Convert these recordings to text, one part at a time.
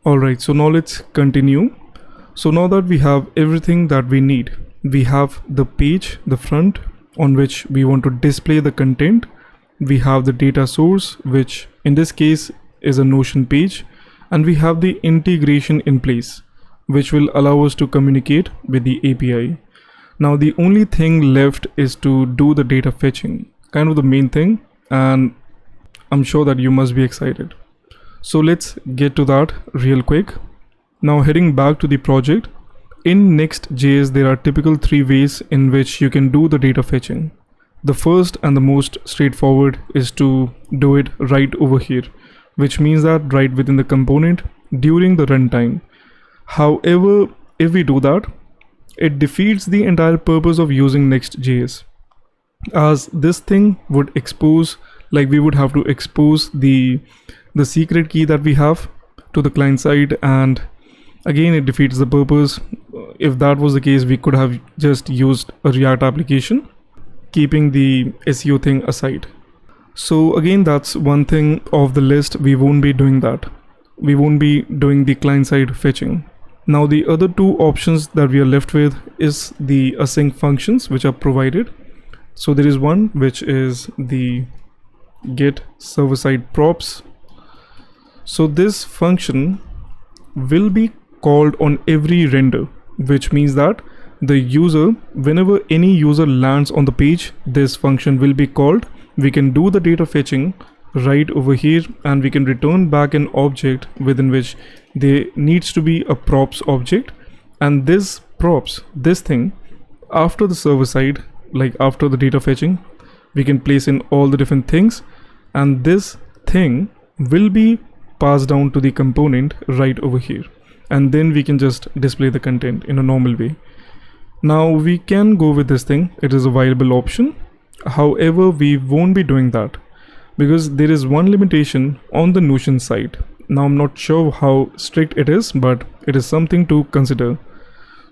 Alright, so now let's continue. So now that we have everything that we need, we have the page, the front on which we want to display the content. We have the data source, which in this case is a Notion page, and we have the integration in place, which will allow us to communicate with the API. Now the only thing left is to do the data fetching, kind of the main thing, and I'm sure that you must be excited. So let's get to that real quick. Now heading back to the project, in NextJS there are typical 3 ways in which you can do the data fetching. The first and the most straightforward is to do it right over here, which means that right within the component during the runtime. However, if we do that, it defeats the entire purpose of using NextJS, as this thing would expose, like we would have to expose the secret key that we have to the client side, and again it defeats the purpose. If that was the case, we could have just used a React application, keeping the SEO thing aside. So again, that's one thing off the list. We won't be doing that. We won't be doing the client side fetching. Now the other 2 options that we are left with is the async functions which are provided. So there is one which is the get server side props. So this function will be called on every render, which means that the user, whenever any user lands on the page, this function will be called. We can do the data fetching right over here, and we can return back an object within which there needs to be a props object, and this props, this thing, after the server side, like after the data fetching, we can place in all the different things, and this thing will be passed down to the component right over here, and then we can just display the content in a normal way. Now we can go with this thing, it is a viable option. However, we won't be doing that because there is one limitation on the Notion side. Now I'm not sure how strict it is, but it is something to consider.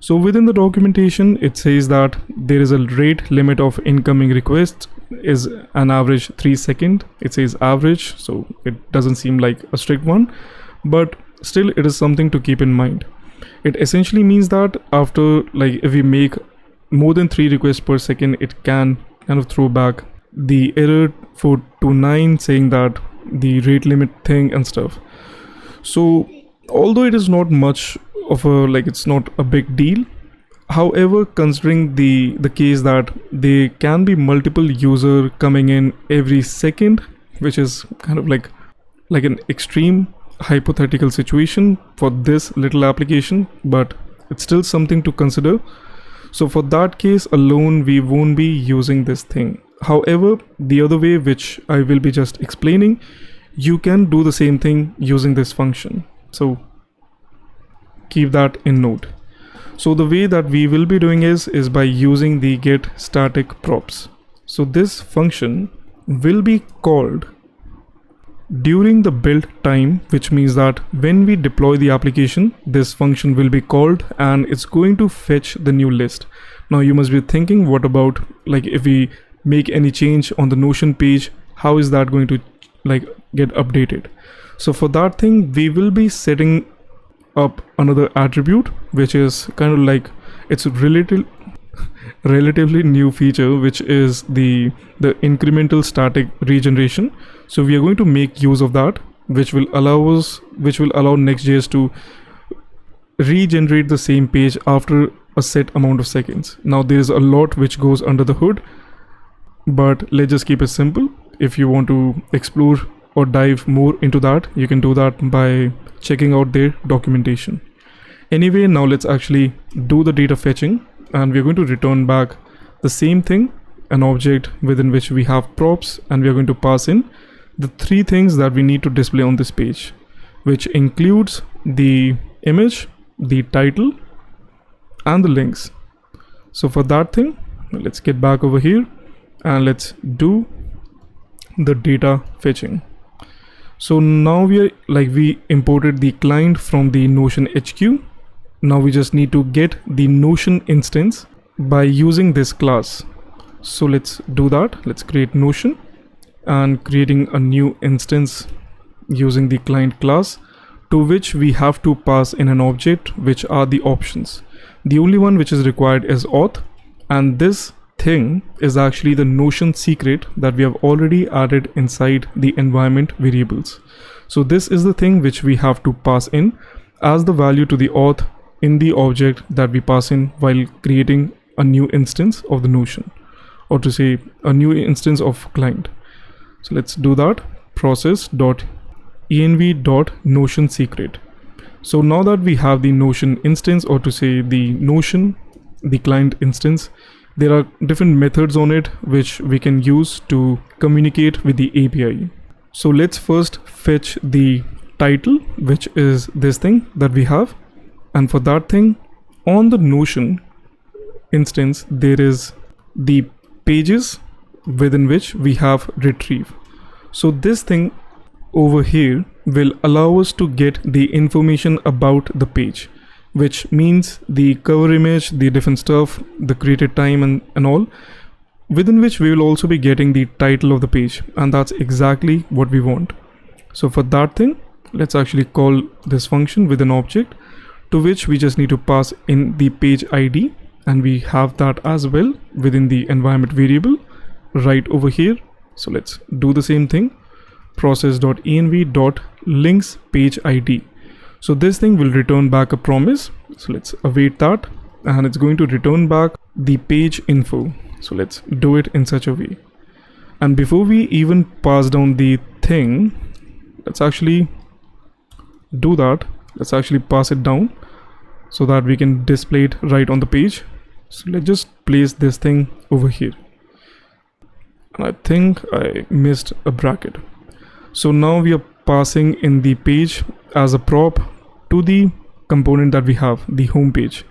So within the documentation, it says that there is a rate limit of incoming requests is an average 3 seconds. It says average, so it doesn't seem like a strict one, but still it is something to keep in mind. It essentially means that after, like, if we make more than 3 requests per second, it can kind of throw back the error 429 saying that the rate limit thing and stuff. So although it is not much of a, like, it's not a big deal, however, considering the case that there can be multiple user coming in every second, which is kind of like an extreme hypothetical situation for this little application, but it's still something to consider. So for that case alone, we won't be using this thing. However, the other way, which I will be just explaining, you can do the same thing using this function. So keep that in note. So the way that we will be doing is by using the get static props. So this function will be called during the build time, which means that when we deploy the application, this function will be called and it's going to fetch the new list. Now you must be thinking, what about, like, if we make any change on the Notion page, how is that going to, like, get updated? So for that thing, we will be setting up another attribute, which is kind of like, it's a relatively new feature, which is the incremental static regeneration. So we are going to make use of that, which will allow NextJS to regenerate the same page after a set amount of seconds. Now there is a lot which goes under the hood, but let's just keep it simple. If you want to explore or dive more into that, you can do that by checking out their documentation. Anyway, now let's actually do the data fetching, and we're going to return back the same thing, an object within which we have props, and we are going to pass in the 3 things that we need to display on this page, which includes the image, the title, and the links. So for that thing, let's get back over here and let's do the data fetching. So now we imported the client from the Notion HQ. Now we just need to get the Notion instance by using this class. So let's do that. Let's create Notion and creating a new instance using the client class. to which we have to pass in an object, which are the options. The only one which is required is auth, and this thing is actually the Notion secret that we have already added inside the environment variables. So this is the thing which we have to pass in as the value to the auth in the object that we pass in while creating a new instance of the Notion, or to say a new instance of client. So let's do that. Process.env.Notion secret. So now that we have the Notion instance, or to say the Notion, the client instance, there are different methods on it which we can use to communicate with the API. So let's first fetch the title, which is this thing that we have. And for that thing, on the Notion instance, there is the pages within which we have retrieve. So this thing over here will allow us to get the information about the page, which means the cover image, the different stuff, the created time and all, within which we will also be getting the title of the page, and that's exactly what we want. So for that thing, let's actually call this function with an object to which we just need to pass in the page ID, and we have that as well within the environment variable right over here. So let's do the same thing. Process.env.links page ID. So this thing will return back a promise. So let's await that, and it's going to return back the page info. So let's do it in such a way. And before we even pass down the thing, let's actually do that. Let's actually pass it down so that we can display it right on the page. So let's just place this thing over here. And I think I missed a bracket. So now we are passing in the page as a prop to the component that we have, the home page.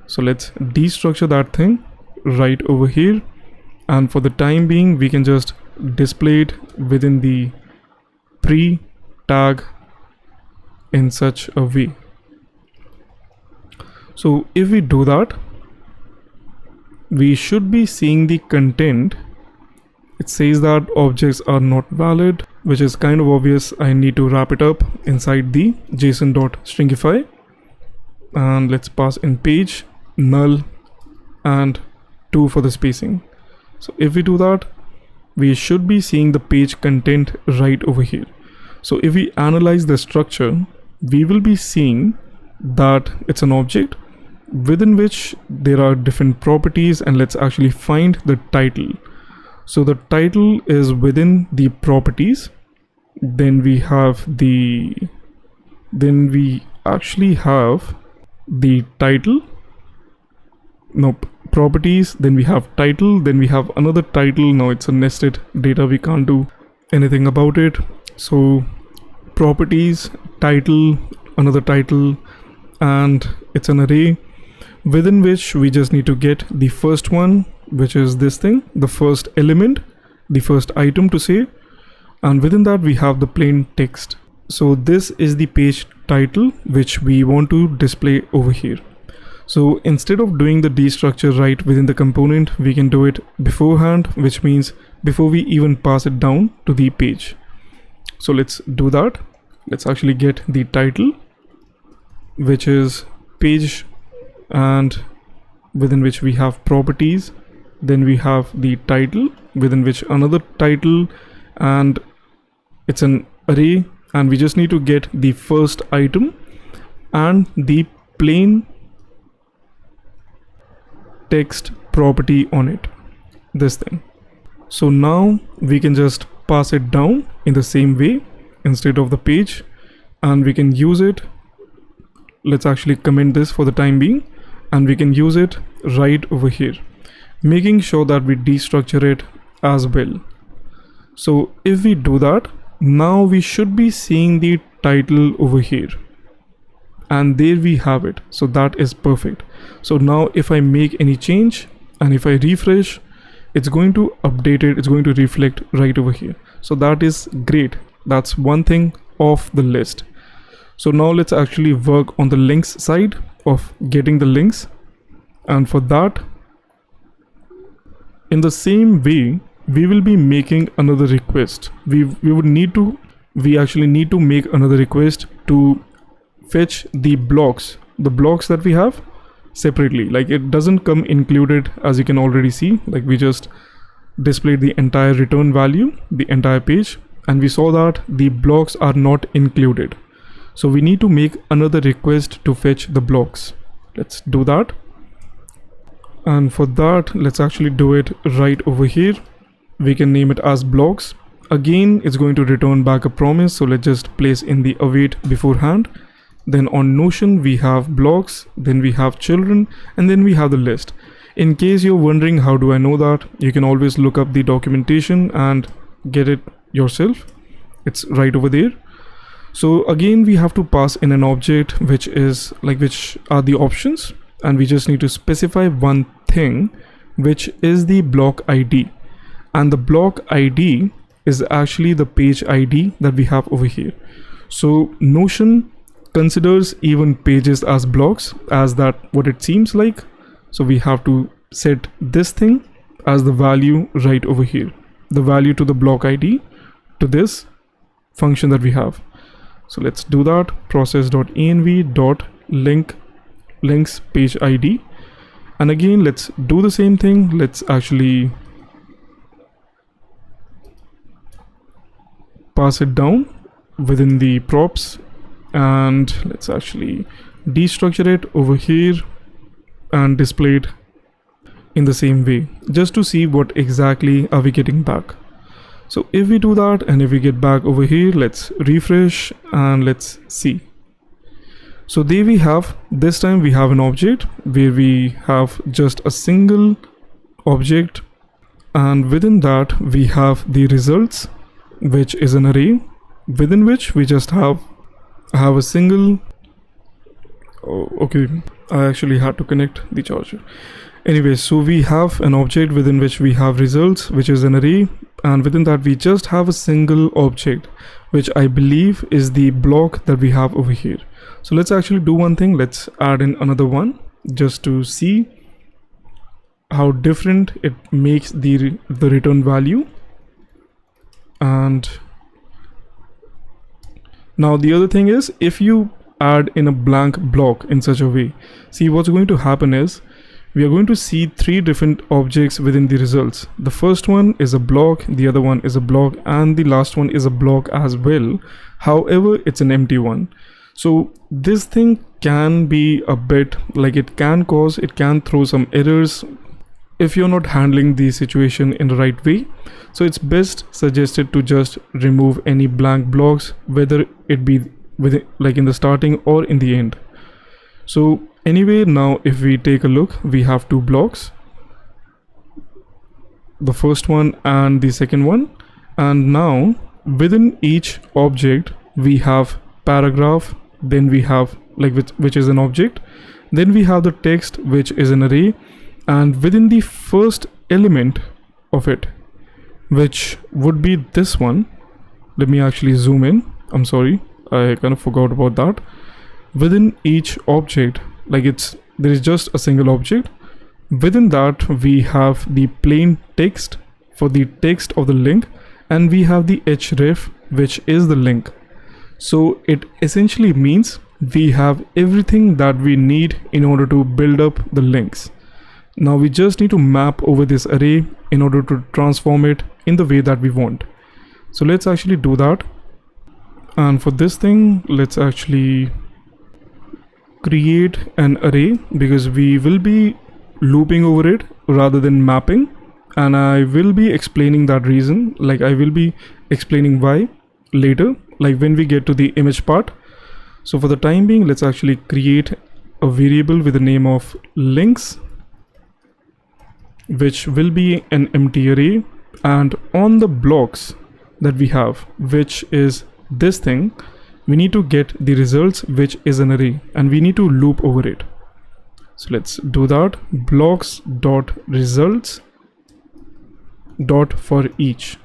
So let's destructure that thing right over here. And for the time being, we can just display it within the pre tag in such a way. So if we do that, we should be seeing the content. It says that objects are not valid, which is kind of obvious. I need to wrap it up inside the json.stringify, and let's pass in page, null, and 2 for the spacing. So if we do that, we should be seeing the page content right over here. So if we analyze the structure, we will be seeing that it's an object within which there are different properties, and let's actually find the title. So the title is within the properties. Then we actually have the title. Nope, properties, then we have title, then we have another title. Now it's a nested data, we can't do anything about it. So properties, title, another title, and it's an array within which we just need to get the first one, which is this thing, the first element, the first item to say, and within that we have the plain text. So this is the page title which we want to display over here. So instead of doing the destructure right within the component, we can do it beforehand, which means before we even pass it down to the page. So let's do that. Let's actually get the title, which is page, and within which we have properties. Then we have the title, within which another title, and it's an array, and we just need to get the first item and the plain text property on it, this thing. So now we can just pass it down in the same way instead of the page, and we can use it. Let's actually comment this for the time being, and we can use it right over here, making sure that we destructure it as well. So if we do that, now we should be seeing the title over here, and there we have it. So that is perfect. So now if I make any change and if I refresh, it's going to update it, it's going to reflect right over here. So that is great. That's one thing off the list. So now let's actually work on the links side of getting the links, and for that, in the same way, we will be making another request. We actually need to make another request to fetch the blocks that we have separately. Like it doesn't come included, as you can already see. Like we just displayed the entire return value, the entire page, and we saw that the blocks are not included. So we need to make another request to fetch the blocks. Let's do that. And for that, let's actually do it right over here. We can name it as blocks. Again, it's going to return back a promise. So let's just place in the await beforehand. Then on Notion, we have blocks, then we have children, and then we have the list. In case you're wondering how do I know that, you can always look up the documentation and get it yourself. It's right over there. So again, we have to pass in an object which are the options, and we just need to specify one thing, which is the block ID. And the block ID is actually the page ID that we have over here. So Notion considers even pages as blocks, as that what it seems like. So we have to set this thing as the value right over here, the value to the block ID to this function that we have. So let's do that. Process.env.links page ID. And again, let's do the same thing. Let's actually pass it down within the props, and let's actually destructure it over here and display it in the same way, just to see what exactly are we getting back. So if we do that, and if we get back over here, let's refresh and let's see. So there we have, this time we have an object where we have just a single object, and within that we have the results, which is an array within which we just have a single. Oh, okay, I actually had to connect the charger. Anyway, so we have an object within which we have results, which is an array, and within that we just have a single object, which I believe is the block that we have over here. So let's actually do one thing. Let's add in another one just to see how different it makes the return value. And now the other thing is, if you add in a blank block in such a way, see what's going to happen is we are going to see three different objects within the results. The first one is a block, the other one is a block, and the last one is a block as well. However, it's an empty one. So this thing can be a bit like, it can throw some errors if you're not handling the situation in the right way. So it's best suggested to just remove any blank blocks, whether it be within, like in the starting or in the end. So anyway, now if we take a look, we have two blocks, the first one and the second one, and now within each object we have paragraph, then we have which is an object, then we have the text, which is an array, and within the first element of it, which would be this one. Let me actually zoom in. I'm sorry, I kind of forgot about that. Within each object, there is just a single object. Within that we have the plain text for the text of the link, and we have the href, which is the link. So it essentially means we have everything that we need in order to build up the links. Now we just need to map over this array in order to transform it in the way that we want. So let's actually do that. And for this thing, let's actually create an array, because we will be looping over it rather than mapping. And I will be explaining that reason, I will be explaining why later, when we get to the image part. So for the time being, let's actually create a variable with the name of links, which will be an empty array. And on the blocks that we have, which is this thing, we need to get the results, which is an array, and we need to loop over it. So let's do that. Blocks.results dot for each.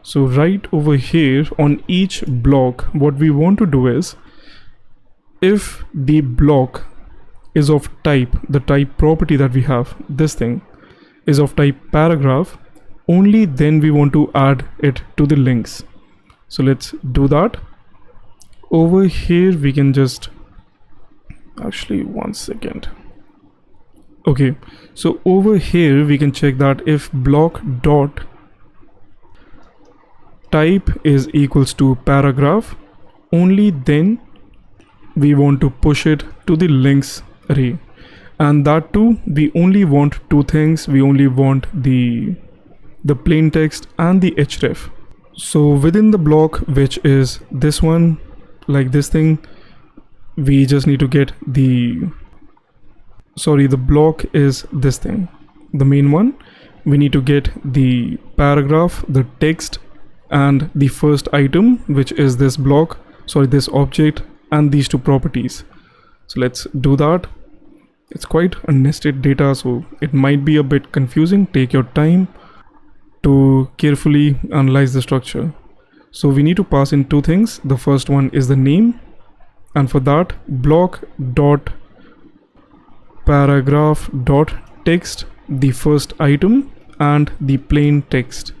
So right over here on each block, what we want to do is, if the block is of type, the type property that we have, this thing is of type paragraph, only then we want to add it to the links. So let's do that. Over here we can just Actually, 1 second. Okay, so over here we can check that if block dot type is equals to paragraph, only then we want to push it to the links array. And that too, we only want two things. We only want the plain text and the href. So within the block, which is this one, like this thing, we just need to get the block is this thing, the main one. We need to get the paragraph, the text, and the first item, which is this block, this object, and these two properties. So let's do that. It's quite a nested data, so it might be a bit confusing. Take your time to carefully analyze the structure. So we need to pass in two things. The first one is the name, and for that, block dot paragraph dot text, the first item and the plain text.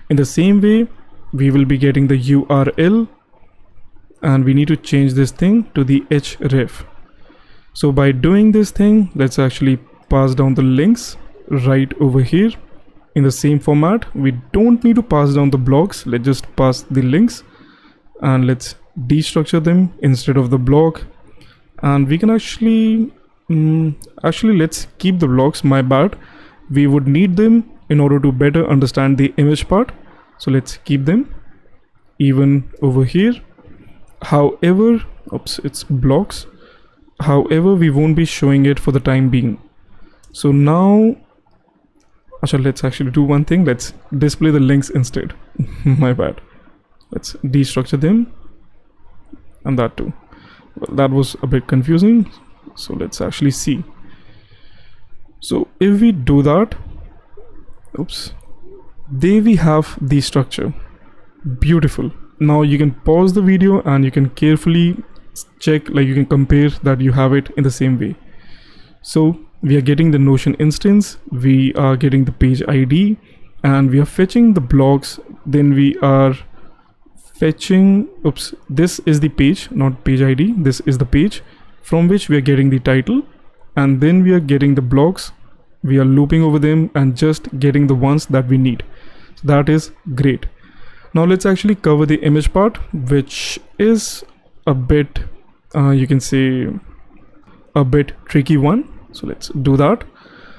In the same way, we will be getting the URL, and we need to change this thing to the href. So by doing this thing, let's actually pass down the links right over here in the same format. We don't need to pass down the blocks. Let's just pass the links, and let's destructure them instead of the block. And we can actually let's keep the blocks. My bad, we would need them in order to better understand the image part, so let's keep them even over here. However, it's blocks. However, we won't be showing it for the time being. So now let's actually do one thing. Let's display the links instead. My bad. Let's destructure them, and that too. Well, that was a bit confusing, so let's actually see. So if we do that, there we have the structure. Beautiful. Now you can pause the video and you can carefully check, like you can compare that you have it in the same way. So we are getting the Notion instance, we are getting the page ID, and we are fetching the blocks. Then we are fetching, this is the page, not page ID. This is the page from which we are getting the title, and then we are getting the blocks. We are looping over them and just getting the ones that we need. So that is great. Now let's actually cover the image part, which is a bit, you can say a bit tricky one. So let's do that.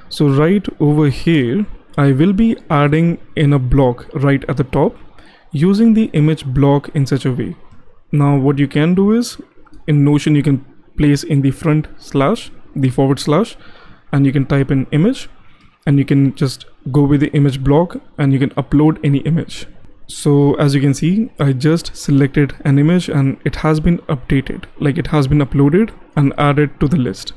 So right over here, I will be adding in a block right at the top using the image block in such a way. Now what you can do is, in Notion you can place in the front slash, the forward slash, and you can type in image, and you can just go with the image block and you can upload any image. So as you can see, I just selected an image and it has been updated, like it has been uploaded and added to the list.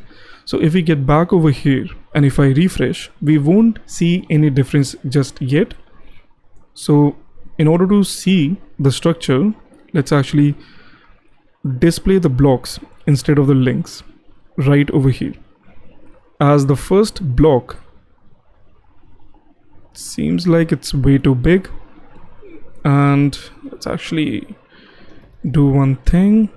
So if we get back over here and if I refresh, we won't see any difference just yet. So in order to see the structure, let's actually display the blocks instead of the links right over here. As the first block seems like it's way too big, and let's actually do one thing.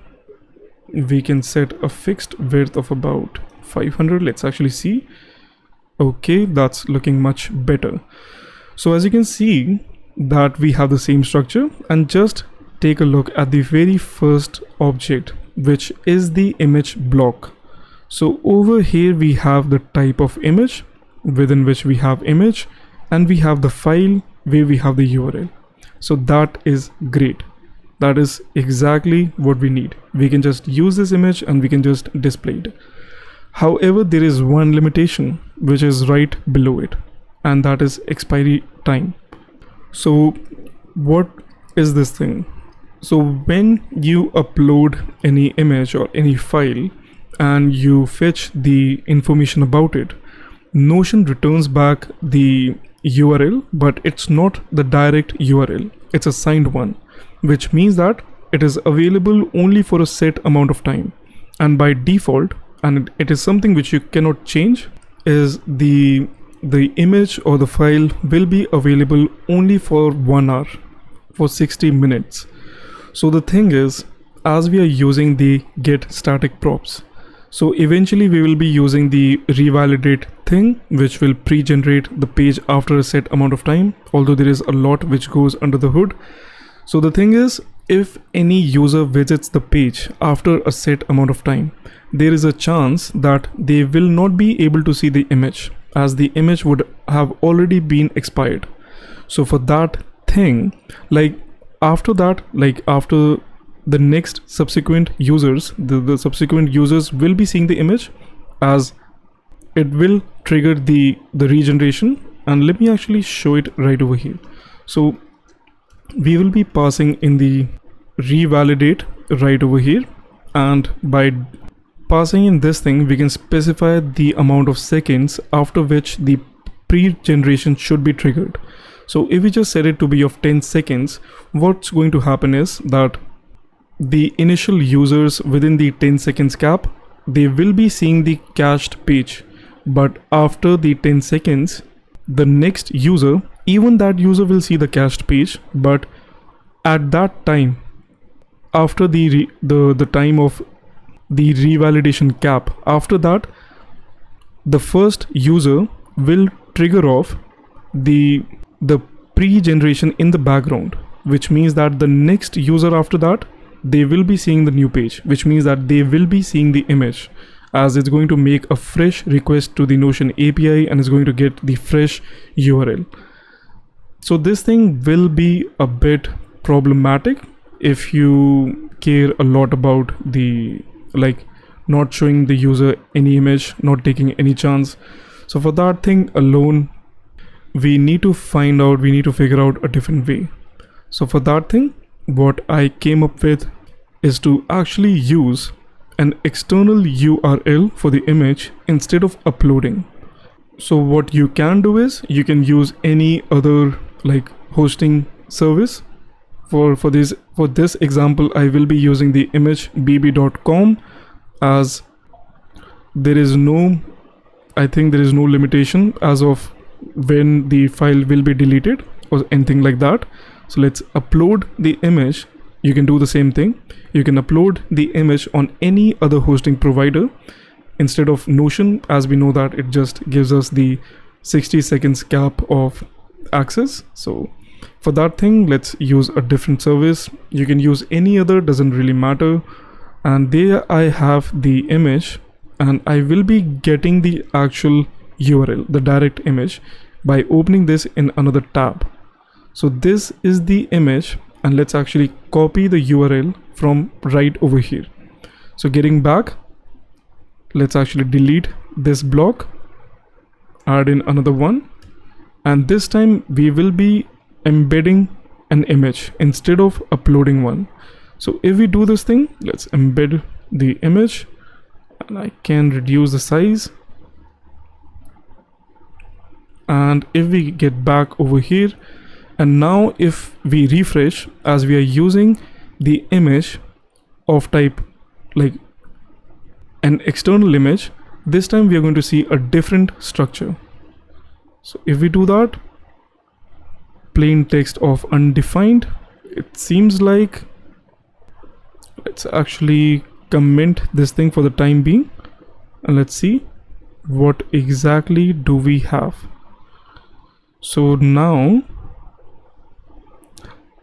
We can set a fixed width of about 500. Let's actually see. Okay, that's looking much better. So as you can see that we have the same structure, and just take a look at the very first object, which is the image block. So over here we have the type of image within which we have image, and we have the file where we have the URL. So that is great. That is exactly what we need. We can just use this image and we can just display it. However, there is one limitation which is right below it, and that is expiry time. So what is this thing? So when you upload any image or any file and you fetch the information about it, Notion returns back the URL, but it's not the direct URL, it's a signed one, which means that it is available only for a set amount of time. And by default, and it is something which you cannot change, is the image or the file will be available only for 1 hour, for 60 minutes. So the thing is, as we are using the get static props, So eventually we will be using the revalidate thing, which will pre-generate the page after a set amount of time, although there is a lot which goes under the hood. So the thing is, if any user visits the page after a set amount of time, there is a chance that they will not be able to see the image, as the image would have already been expired. So for that thing, like after the next subsequent users, the subsequent users will be seeing the image, as it will trigger the regeneration. And let me actually show it right over here. So we will be passing in the revalidate right over here, and by passing in this thing we can specify the amount of seconds after which the pre-generation should be triggered. So if we just set it to be of 10 seconds, what's going to happen is that the initial users within the 10 seconds cap, they will be seeing the cached page, but after the 10 seconds, the next user, even that user will see the cached page, but at that time, after the time of the revalidation cap, after that, the first user will trigger off the pre-generation in the background, which means that the next user after that, they will be seeing the new page, which means that they will be seeing the image, as it's going to make a fresh request to the Notion API and is going to get the fresh URL. So this thing will be a bit problematic if you care a lot about the not showing the user any image, not taking any chance. So for that thing alone, we need to figure out a different way. So for that thing, what I came up with is to actually use an external URL for the image instead of uploading. So what you can do is you can use any other hosting service. For this example, I will be using the image bb.com, as there is no limitation as of when the file will be deleted or anything like that. So let's upload the image. You can do the same thing. You can upload the image on any other hosting provider instead of Notion, as we know that it just gives us the 60 seconds cap of access. So for that thing, let's use a different service. You can use any other, doesn't really matter. And there I have the image, and I will be getting the actual URL, the direct image, by opening this in another tab. So this is the image, and let's actually copy the URL from right over here. So getting back, let's actually delete this block, add in another one, and this time we will be embedding an image instead of uploading one. So if we do this thing, let's embed the image, and I can reduce the size. And if we get back over here, and now if we refresh, as we are using the image of type an external image, this time we are going to see a different structure. So if we do that, plain text of undefined, it seems like, let's actually comment this thing for the time being, and let's see what exactly do we have. So now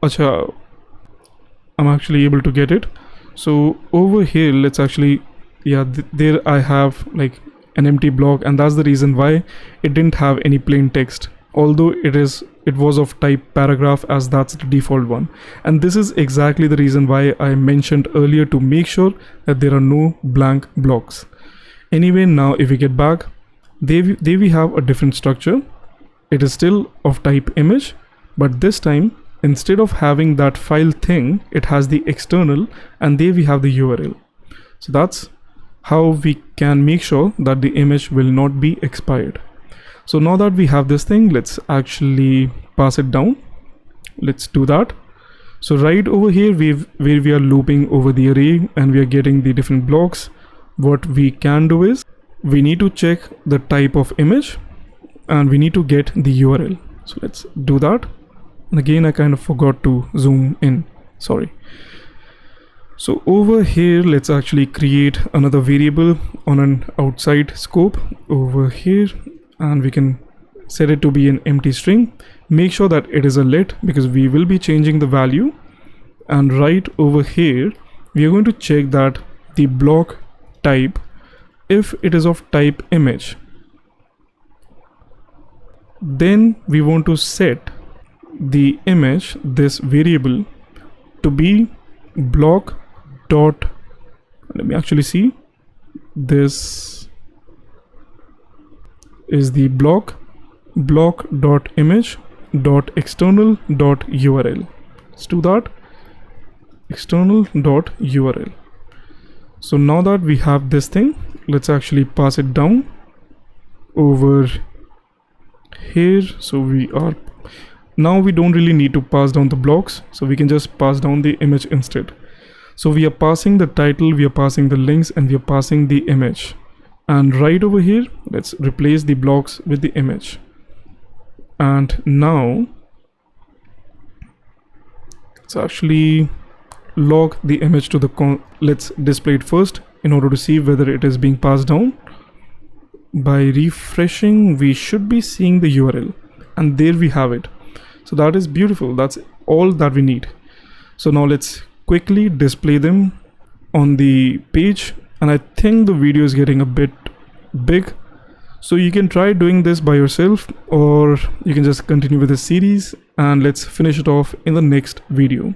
I'm actually able to get it. So over here, let's actually, there I have an empty block, and that's the reason why it didn't have any plain text, although it was of type paragraph, as that's the default one. And this is exactly the reason why I mentioned earlier, to make sure that there are no blank blocks. Anyway, now if we get back, there we have a different structure. It is still of type image, but this time, instead of having that file thing, it has the external, and there we have the URL. So that's how we can make sure that the image will not be expired. So now that we have this thing, let's actually pass it down. Let's do that. So right over here, where we are looping over the array and we are getting the different blocks, what we can do is we need to check the type of image, and we need to get the URL. So let's do that. And again, I kind of forgot to zoom in, sorry. So over here, let's actually create another variable on an outside scope over here, and we can set it to be an empty string. Make sure that it is a let because we will be changing the value. And right over here, we are going to check that the block type, if it is of type image, then we want to set the image, this variable, to be block dot, let me actually see, this is the block dot image dot external dot url. Let's do that, external dot url. So now that we have this thing, let's actually pass it down over here. So we don't really need to pass down the blocks, so we can just pass down the image instead. So we are passing the title, we are passing the links, and we are passing the image. And right over here, let's replace the blocks with the image. And now let's actually log the image to the let's display it first in order to see whether it is being passed down. By refreshing, we should be seeing the URL, and there we have it. So that is beautiful. That's all that we need. So now let's quickly display them on the page. And I think the video is getting a bit big, so you can try doing this by yourself, or you can just continue with the series, and let's finish it off in the next video.